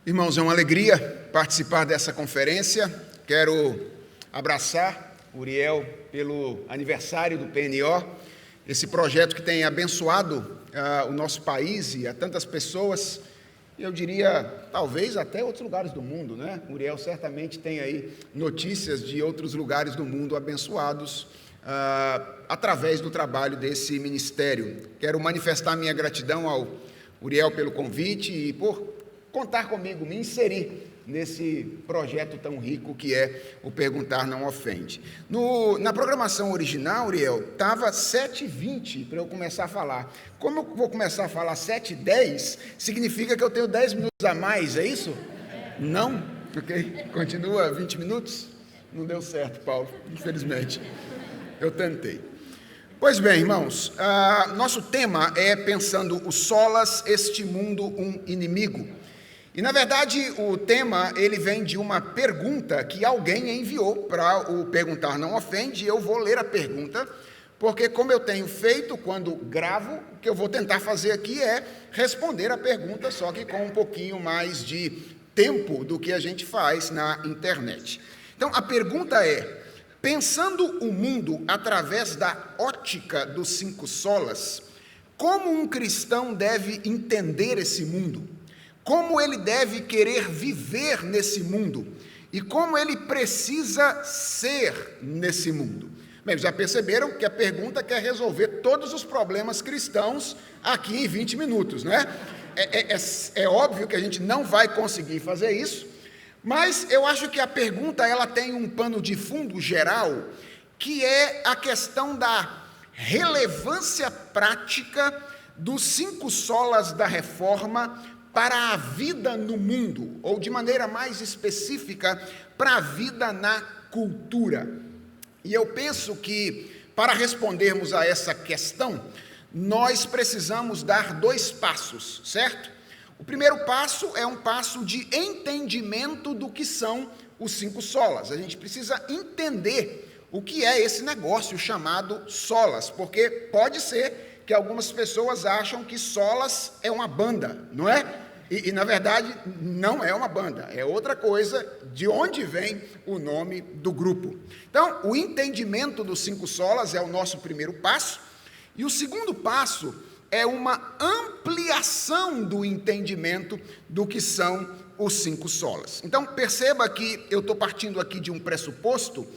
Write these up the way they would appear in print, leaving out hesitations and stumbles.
Irmãos, é uma alegria participar dessa conferência. Quero abraçar Uriel pelo aniversário do PNO, esse projeto que tem abençoado o nosso país e a tantas pessoas, eu diria, talvez até outros lugares do mundo, né? Uriel certamente tem aí notícias de outros lugares do mundo abençoados através do trabalho desse ministério. Quero manifestar minha gratidão ao Uriel pelo convite e por contar comigo, me inserir nesse projeto tão rico que é o Perguntar Não Ofende. Na programação original, Uriel, estava 7h20 para eu começar a falar. Como eu vou começar a falar 7h10, significa que eu tenho 10 minutos a mais, é isso? Não? Ok. Continua 20 minutos? Não deu certo, Paulo, infelizmente. Eu tentei. Pois bem, irmãos, nosso tema é Pensando o Solas, este mundo um inimigo. E, na verdade, o tema, ele vem de uma pergunta que alguém enviou para o Perguntar Não Ofende, e eu vou ler a pergunta, porque como eu tenho feito quando gravo, o que eu vou tentar fazer aqui é responder a pergunta, só que com um pouquinho mais de tempo do que a gente faz na internet. Então, a pergunta é: pensando o mundo através da ótica dos 5 solas, como um cristão deve entender esse mundo? Como ele deve querer viver nesse mundo? E como ele precisa ser nesse mundo? Bem, já perceberam que a pergunta quer resolver todos os problemas cristãos aqui em 20 minutos, né? É óbvio que a gente não vai conseguir fazer isso, mas eu acho que a pergunta ela tem um pano de fundo geral, que é a questão da relevância prática dos 5 solas da Reforma para a vida no mundo, ou de maneira mais específica, para a vida na cultura. E eu penso que, para respondermos a essa questão, nós precisamos dar 2 passos, certo? O primeiro passo é um passo de entendimento do que são os 5 solas. A gente precisa entender o que é esse negócio chamado solas, porque pode ser que algumas pessoas acham que solas é uma banda, não é? E, na verdade, não é uma banda, é outra coisa de onde vem o nome do grupo. Então, o entendimento dos 5 solas é o nosso primeiro passo, e o segundo passo é uma ampliação do entendimento do que são os 5 solas. Então, perceba que eu estou partindo aqui de um pressuposto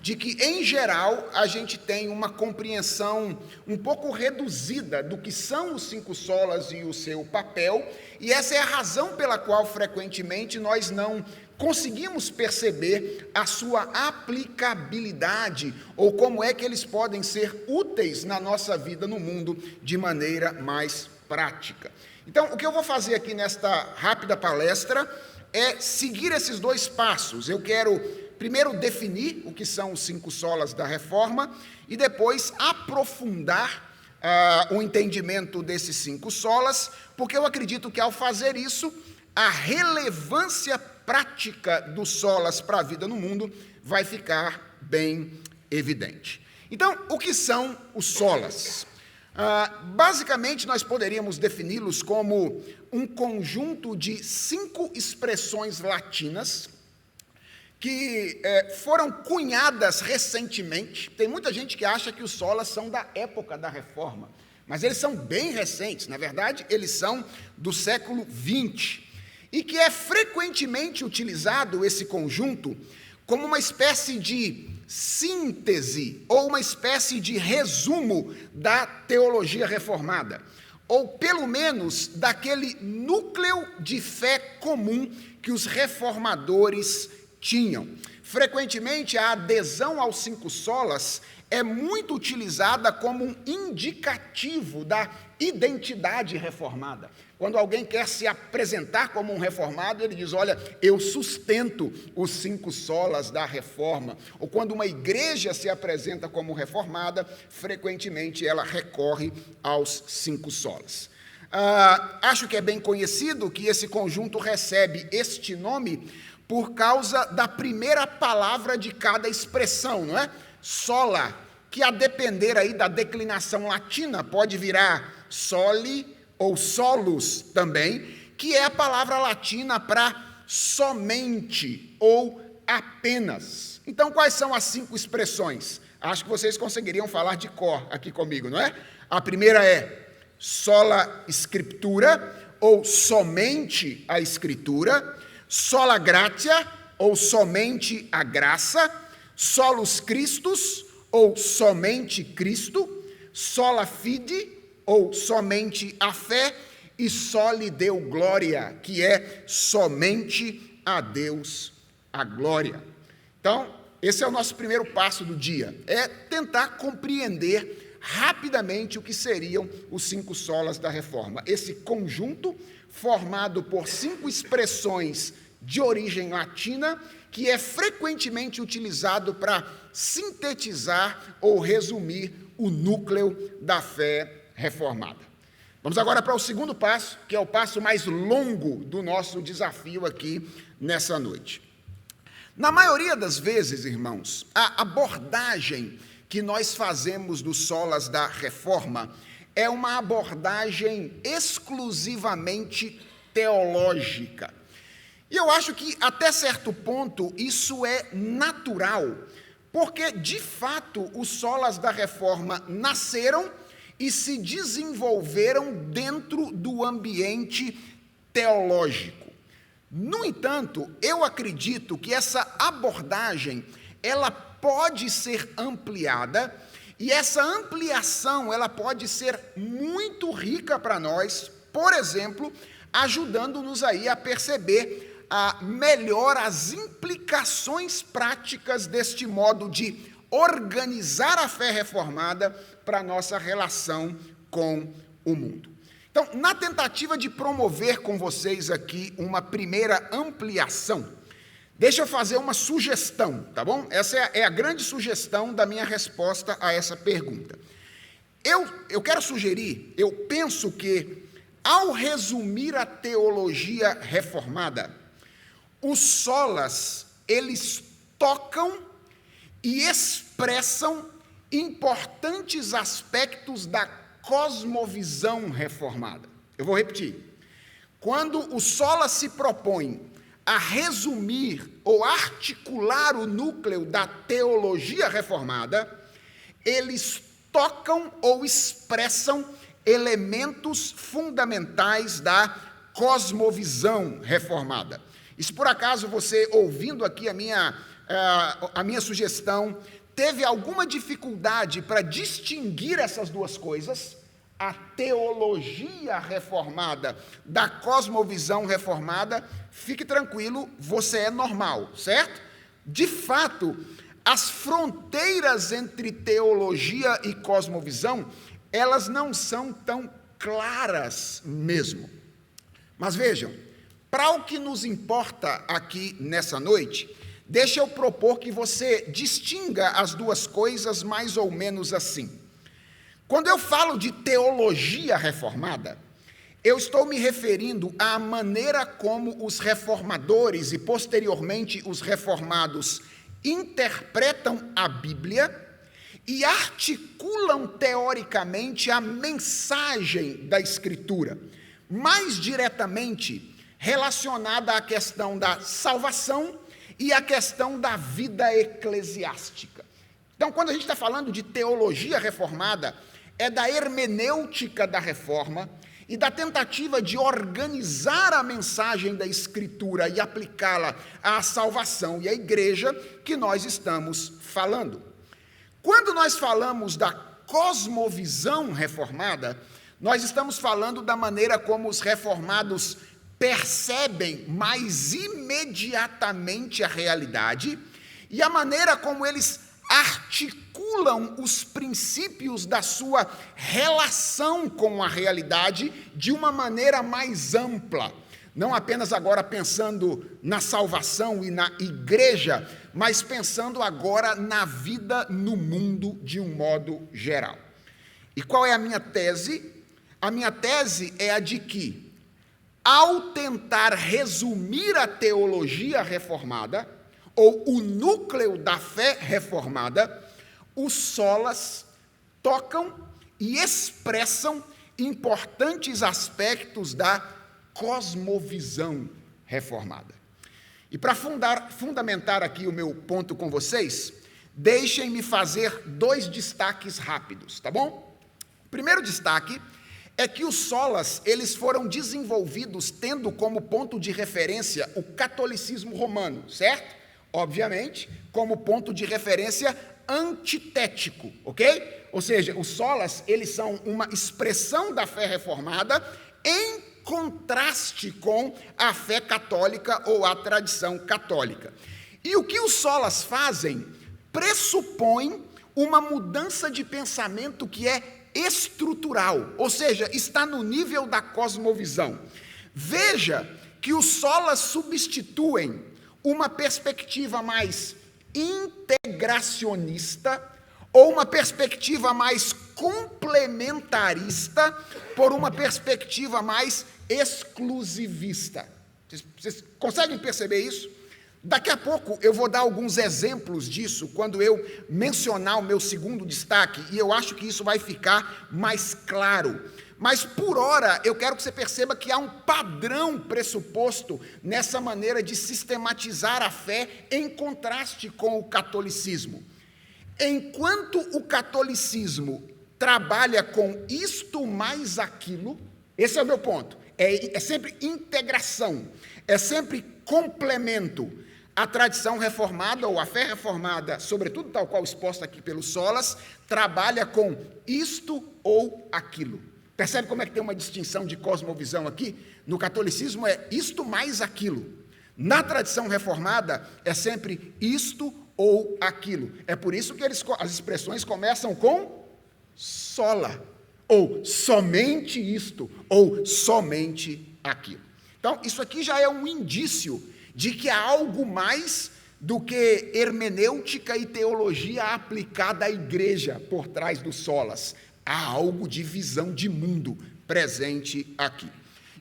de que, em geral, a gente tem uma compreensão um pouco reduzida do que são os 5 solas e o seu papel, e essa é a razão pela qual, frequentemente, nós não conseguimos perceber a sua aplicabilidade, ou como é que eles podem ser úteis na nossa vida no mundo de maneira mais prática. Então, o que eu vou fazer aqui nesta rápida palestra é seguir esses 2 passos. Eu quero primeiro definir o que são os 5 solas da Reforma e depois aprofundar o entendimento desses 5 solas, porque eu acredito que ao fazer isso, a relevância prática dos solas para a vida no mundo vai ficar bem evidente. Então, o que são os solas? Basicamente, nós poderíamos defini-los como um conjunto de 5 expressões latinas que foram cunhadas recentemente. Tem muita gente que acha que os solas são da época da Reforma, mas eles são bem recentes. Na verdade, eles são do século XX, e que é frequentemente utilizado esse conjunto como uma espécie de síntese ou uma espécie de resumo da teologia reformada, ou pelo menos daquele núcleo de fé comum que os reformadores tinham. Frequentemente, a adesão aos 5 solas é muito utilizada como um indicativo da identidade reformada. Quando alguém quer se apresentar como um reformado, ele diz: olha, eu sustento os 5 solas da Reforma. Ou quando uma igreja se apresenta como reformada, frequentemente ela recorre aos 5 solas. Acho que é bem conhecido que esse conjunto recebe este nome por causa da primeira palavra de cada expressão, não é? Sola, que a depender aí da declinação latina pode virar soli ou solus também, que é a palavra latina para somente ou apenas. Então, quais são as 5 expressões? Acho que vocês conseguiriam falar de cor aqui comigo, não é? A primeira é sola scriptura, ou somente a Escritura, sola gratia, ou somente a graça, solus Christus, ou somente Cristo, sola fide, ou somente a fé, e soli deu glória, que é somente a Deus a glória. Então, esse é o nosso primeiro passo do dia, é tentar compreender rapidamente o que seriam os 5 solas da Reforma. Esse conjunto formado por 5 expressões de origem latina, que é frequentemente utilizado para sintetizar ou resumir o núcleo da fé reformada. Vamos agora para o segundo passo, que é o passo mais longo do nosso desafio aqui nessa noite. Na maioria das vezes, irmãos, a abordagem que nós fazemos dos solas da Reforma é uma abordagem exclusivamente teológica. E eu acho que, até certo ponto, isso é natural, porque, de fato, os solas da Reforma nasceram e se desenvolveram dentro do ambiente teológico. No entanto, eu acredito que essa abordagem, ela pode ser ampliada, e essa ampliação ela pode ser muito rica para nós, por exemplo, ajudando-nos aí a perceber melhor as implicações práticas deste modo de organizar a fé reformada para a nossa relação com o mundo. Então, na tentativa de promover com vocês aqui uma primeira ampliação, deixa eu fazer uma sugestão, tá bom? Essa é a grande sugestão da minha resposta a essa pergunta. Eu quero sugerir, eu penso que, ao resumir a teologia reformada, os solas, eles tocam e expressam importantes aspectos da cosmovisão reformada. Eu vou repetir. Quando o sola se propõe a resumir ou articular o núcleo da teologia reformada, eles tocam ou expressam elementos fundamentais da cosmovisão reformada. E se por acaso você, ouvindo aqui a minha sugestão, teve alguma dificuldade para distinguir essas duas coisas, a teologia reformada da cosmovisão reformada, fique tranquilo, você é normal, certo? De fato, as fronteiras entre teologia e cosmovisão, elas não são tão claras mesmo. Mas vejam, para o que nos importa aqui nessa noite, deixa eu propor que você distinga as duas coisas mais ou menos assim. Quando eu falo de teologia reformada, eu estou me referindo à maneira como os reformadores e, posteriormente, os reformados interpretam a Bíblia e articulam teoricamente a mensagem da Escritura, mais diretamente relacionada à questão da salvação e à questão da vida eclesiástica. Então, quando a gente está falando de teologia reformada, é da hermenêutica da reforma e da tentativa de organizar a mensagem da Escritura e aplicá-la à salvação e à igreja que nós estamos falando. Quando nós falamos da cosmovisão reformada, nós estamos falando da maneira como os reformados percebem mais imediatamente a realidade e a maneira como eles articulam os princípios da sua relação com a realidade de uma maneira mais ampla. Não apenas agora pensando na salvação e na igreja, mas pensando agora na vida no mundo de um modo geral. E qual é a minha tese? A minha tese é a de que, ao tentar resumir a teologia reformada, ou o núcleo da fé reformada, os solas tocam e expressam importantes aspectos da cosmovisão reformada. E para fundamentar aqui o meu ponto com vocês, deixem-me fazer 2 destaques rápidos, tá bom? O primeiro destaque é que os solas, eles foram desenvolvidos tendo como ponto de referência o catolicismo romano, certo? Obviamente, como ponto de referência antitético, ok? Ou seja, os solas, eles são uma expressão da fé reformada em contraste com a fé católica ou a tradição católica. E o que os solas fazem pressupõe uma mudança de pensamento que é estrutural, ou seja, está no nível da cosmovisão. Veja que os solas substituem uma perspectiva mais integracionista ou uma perspectiva mais complementarista por uma perspectiva mais exclusivista. Vocês conseguem perceber isso? Daqui a pouco eu vou dar alguns exemplos disso quando eu mencionar o meu segundo destaque, e eu acho que isso vai ficar mais claro. Mas, por hora, eu quero que você perceba que há um padrão pressuposto nessa maneira de sistematizar a fé em contraste com o catolicismo. Enquanto o catolicismo trabalha com isto mais aquilo, esse é o meu ponto, é sempre integração, é sempre complemento. A tradição reformada, ou a fé reformada, sobretudo tal qual exposta aqui pelos solas, trabalha com isto ou aquilo. Percebe como é que tem uma distinção de cosmovisão aqui? No catolicismo é isto mais aquilo. Na tradição reformada é sempre isto ou aquilo. É por isso que as expressões começam com sola, ou somente isto, ou somente aquilo. Então, isso aqui já é um indício de que há algo mais do que hermenêutica e teologia aplicada à igreja por trás dos solas. Há algo de visão de mundo presente aqui.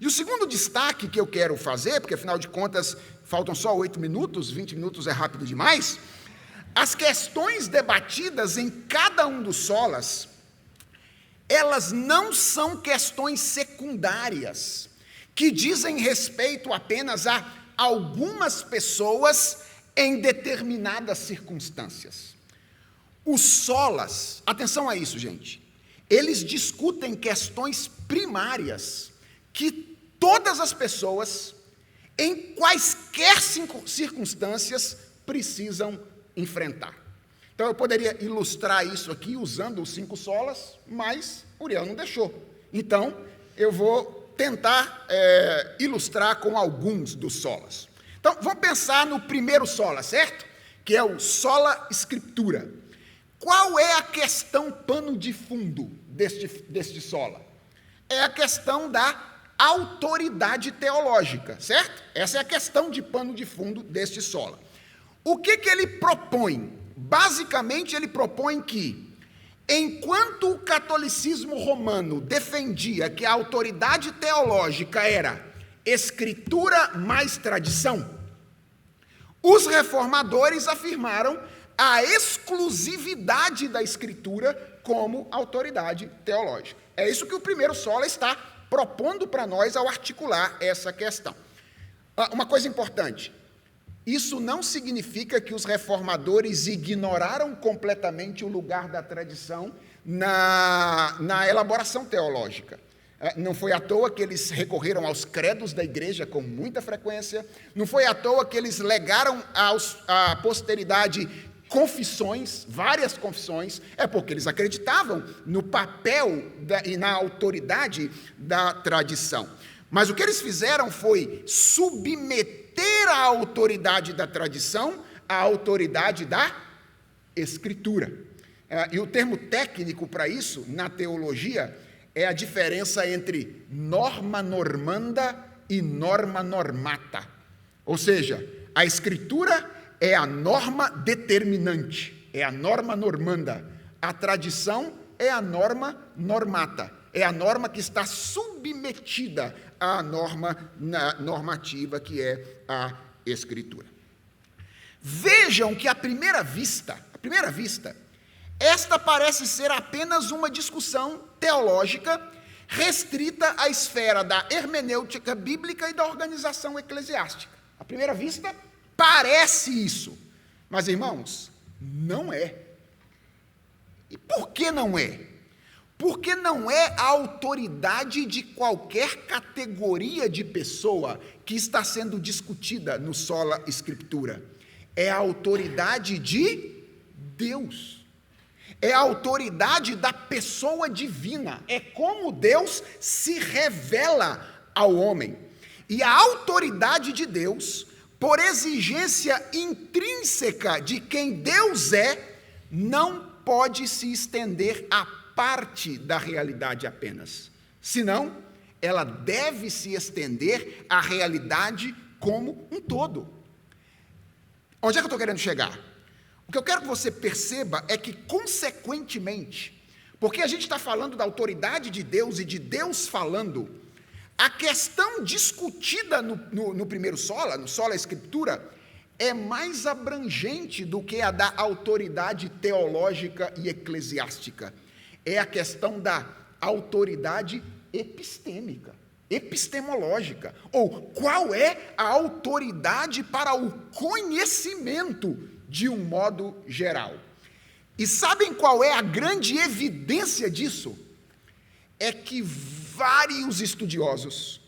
E o segundo destaque que eu quero fazer, porque afinal de contas faltam só 8 minutos, 20 minutos é rápido demais, as questões debatidas em cada um dos solas, elas não são questões secundárias, que dizem respeito apenas a algumas pessoas em determinadas circunstâncias. Os solas, atenção a isso, gente, eles discutem questões primárias que todas as pessoas, em quaisquer circunstâncias, precisam enfrentar. Então, eu poderia ilustrar isso aqui usando os 5 solas, mas Uriel não deixou. Então, eu vou tentar ilustrar com alguns dos solas. Então, vamos pensar no primeiro sola, certo? Que é o sola scriptura. Qual é a questão pano de fundo deste sola? É a questão da autoridade teológica, certo? Essa é a questão de pano de fundo deste sola. O que ele propõe? Basicamente, ele propõe que, enquanto o catolicismo romano defendia que a autoridade teológica era escritura mais tradição, os reformadores afirmaram a exclusividade da escritura como autoridade teológica. É isso que o primeiro sola está propondo para nós ao articular essa questão. Uma coisa importante, isso não significa que os reformadores ignoraram completamente o lugar da tradição na elaboração teológica. Não foi à toa que eles recorreram aos credos da igreja com muita frequência, não foi à toa que eles legaram à posteridade confissões, várias confissões, é porque eles acreditavam no papel e na autoridade da tradição. Mas o que eles fizeram foi submeter a autoridade da tradição à autoridade da Escritura. E o termo técnico para isso, na teologia, é a diferença entre norma normanda e norma normata. Ou seja, a Escritura é a norma determinante, é a norma normanda. A tradição é a norma normata, é a norma que está submetida à norma normativa, que é a Escritura. Vejam que, à primeira vista, esta parece ser apenas uma discussão teológica restrita à esfera da hermenêutica bíblica e da organização eclesiástica. À primeira vista, parece isso, mas, irmãos, não é. E por que não é? Porque não é a autoridade de qualquer categoria de pessoa que está sendo discutida no Sola Escritura. É a autoridade de Deus. É a autoridade da pessoa divina. É como Deus se revela ao homem. E a autoridade de Deus, por exigência intrínseca de quem Deus é, não pode se estender a parte da realidade apenas. Senão, ela deve se estender à realidade como um todo. Onde é que eu estou querendo chegar? O que eu quero que você perceba é que, consequentemente, porque a gente está falando da autoridade de Deus e de Deus falando, a questão discutida no primeiro sola, no Sola Escritura, é mais abrangente do que a da autoridade teológica e eclesiástica. É a questão da autoridade epistêmica, epistemológica, ou qual é a autoridade para o conhecimento de um modo geral. E sabem qual é a grande evidência disso? É que vários estudiosos,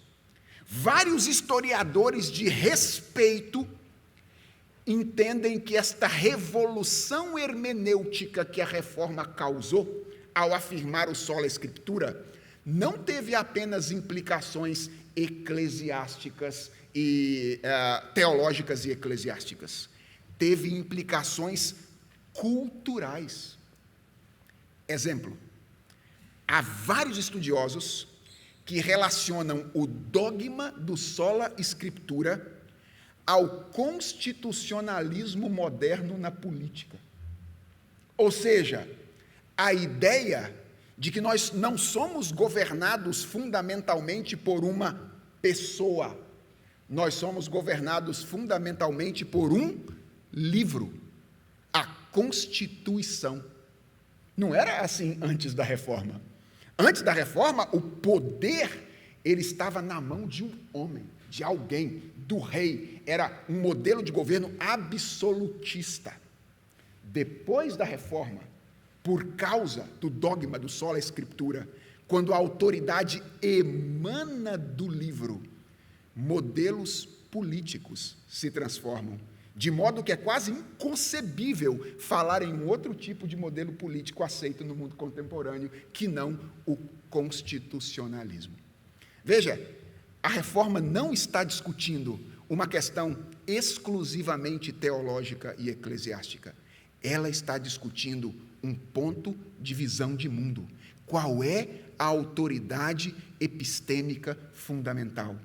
vários historiadores de respeito, entendem que esta revolução hermenêutica que a Reforma causou, ao afirmar o Sola Escritura, não teve apenas implicações eclesiásticas e teológicas e eclesiásticas, teve implicações culturais. Exemplo, há vários estudiosos que relacionam o dogma do Sola Escritura ao constitucionalismo moderno na política. Ou seja, a ideia de que nós não somos governados fundamentalmente por uma pessoa, nós somos governados fundamentalmente por um livro, a Constituição. Não era assim antes da Reforma. Antes da Reforma, o poder, ele estava na mão de um homem, de alguém, do rei. Era um modelo de governo absolutista. Depois da Reforma, por causa do dogma do Sola Escritura, quando a autoridade emana do livro, modelos políticos se transformam, de modo que é quase inconcebível falar em um outro tipo de modelo político aceito no mundo contemporâneo, que não o constitucionalismo. Veja, a Reforma não está discutindo uma questão exclusivamente teológica e eclesiástica. Ela está discutindo um ponto de visão de mundo. Qual é a autoridade epistêmica fundamental?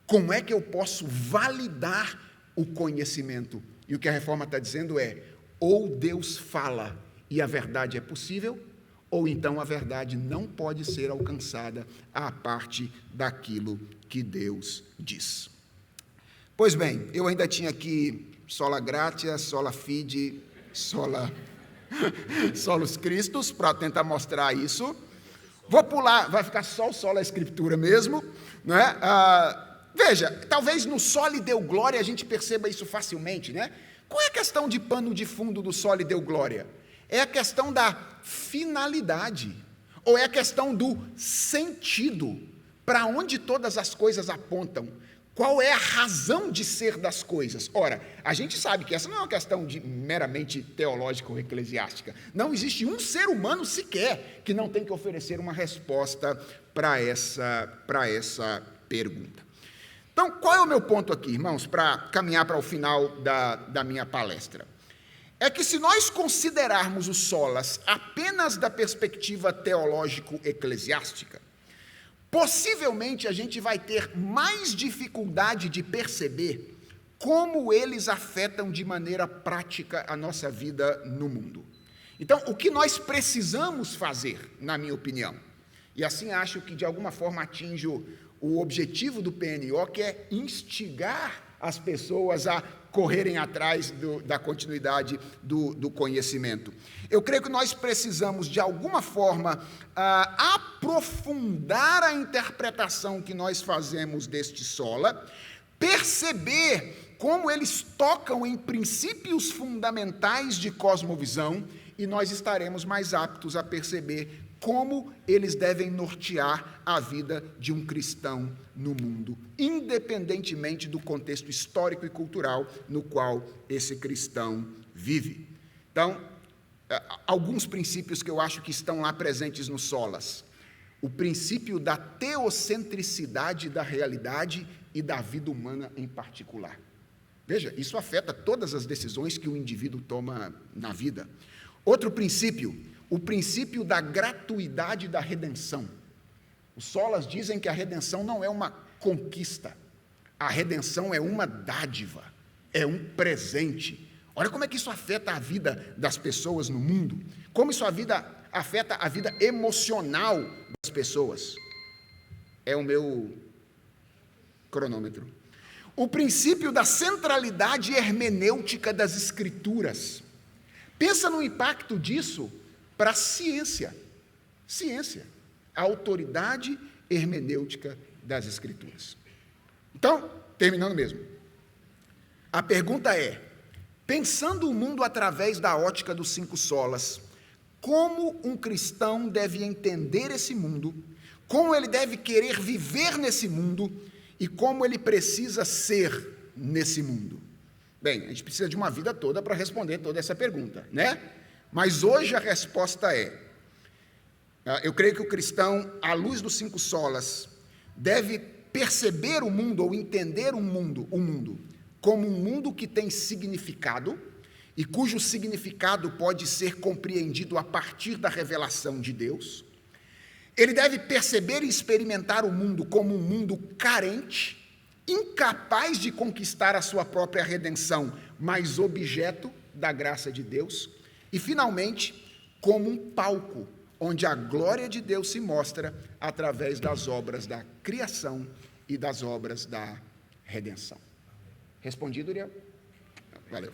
Como é que eu posso validar o conhecimento? E o que a Reforma está dizendo é: ou Deus fala e a verdade é possível, ou então a verdade não pode ser alcançada a parte daquilo que Deus diz. Pois bem, eu ainda tinha aqui sola gratia, sola fide, solus Christus, para tentar mostrar isso. Vou pular, vai ficar só o Sola Escritura mesmo, não é? Veja, talvez no Soli Deo Glória a gente perceba isso facilmente, né? Qual é a questão de pano de fundo do Soli Deo Glória? É a questão da finalidade, ou é a questão do sentido, para onde todas as coisas apontam. Qual é a razão de ser das coisas? Ora, a gente sabe que essa não é uma questão meramente teológica ou eclesiástica. Não existe um ser humano sequer que não tem que oferecer uma resposta para essa pergunta. Então, qual é o meu ponto aqui, irmãos, para caminhar para o final da minha palestra? É que se nós considerarmos os solas apenas da perspectiva teológico-eclesiástica, possivelmente a gente vai ter mais dificuldade de perceber como eles afetam de maneira prática a nossa vida no mundo. Então, o que nós precisamos fazer, na minha opinião, e assim acho que de alguma forma atinjo o objetivo do PNO, que é instigar as pessoas a correrem atrás da continuidade do conhecimento. Eu creio que nós precisamos, de alguma forma, aprofundar a interpretação que nós fazemos deste sola, perceber como eles tocam em princípios fundamentais de cosmovisão, e nós estaremos mais aptos a perceber como eles devem nortear a vida de um cristão no mundo, independentemente do contexto histórico e cultural no qual esse cristão vive. Então, alguns princípios que eu acho que estão lá presentes no solas. O princípio da teocentricidade da realidade e da vida humana em particular. Veja, isso afeta todas as decisões que o indivíduo toma na vida. Outro princípio, o princípio da gratuidade da redenção. Os solas dizem que a redenção não é uma conquista, a redenção é uma dádiva, é um presente. Olha como é que isso afeta a vida das pessoas no mundo, como isso afeta a vida emocional das pessoas. É o meu cronômetro. O princípio da centralidade hermenêutica das Escrituras. Pensa no impacto disso para a ciência. Ciência. A autoridade hermenêutica das Escrituras. Então, terminando mesmo. A pergunta é, pensando o mundo através da ótica dos 5 solas, como um cristão deve entender esse mundo, como ele deve querer viver nesse mundo e como ele precisa ser nesse mundo? Bem, a gente precisa de uma vida toda para responder toda essa pergunta, né? Mas hoje a resposta é, eu creio que o cristão, à luz dos 5 solas, deve perceber o mundo ou entender o mundo como um mundo que tem significado e cujo significado pode ser compreendido a partir da revelação de Deus. Ele deve perceber e experimentar o mundo como um mundo carente, incapaz de conquistar a sua própria redenção, mas objeto da graça de Deus. E, finalmente, como um palco, onde a glória de Deus se mostra através das obras da criação e das obras da redenção. Respondido, Uriel? Valeu.